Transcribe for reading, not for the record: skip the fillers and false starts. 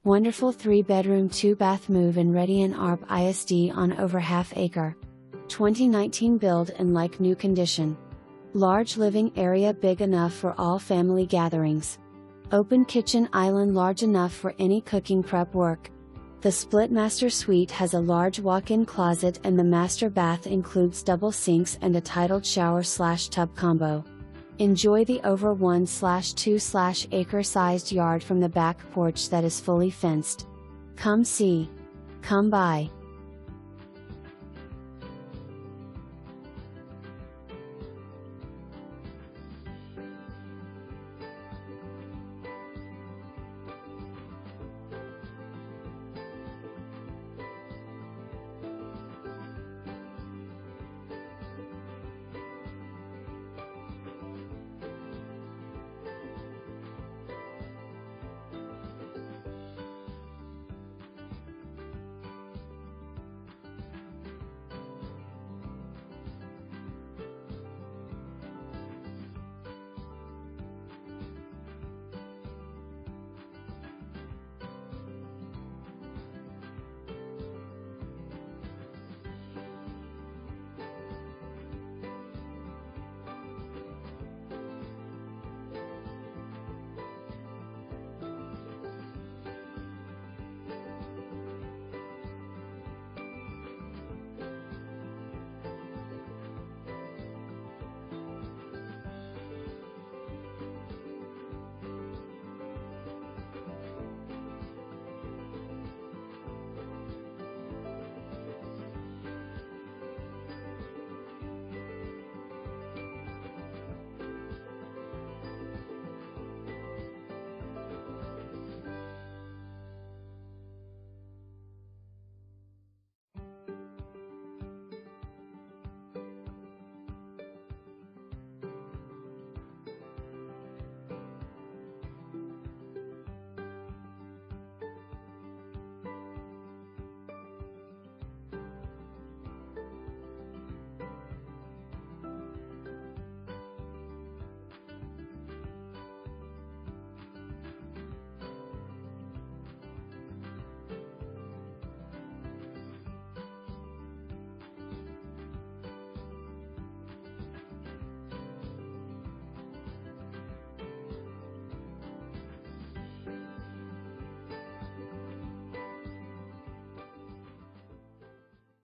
Wonderful 3-bedroom 2-bath move-in ready in Arp ISD on over ½ acre. 2019 build in like new condition. Large living area big enough for all family gatherings. Open kitchen island large enough for any cooking prep work. The split master suite has a large walk-in closet and the master bath includes double sinks and a titled shower/tub combo. Enjoy the over 1/2/acre sized yard from the back porch that is fully fenced. Come see. Come buy.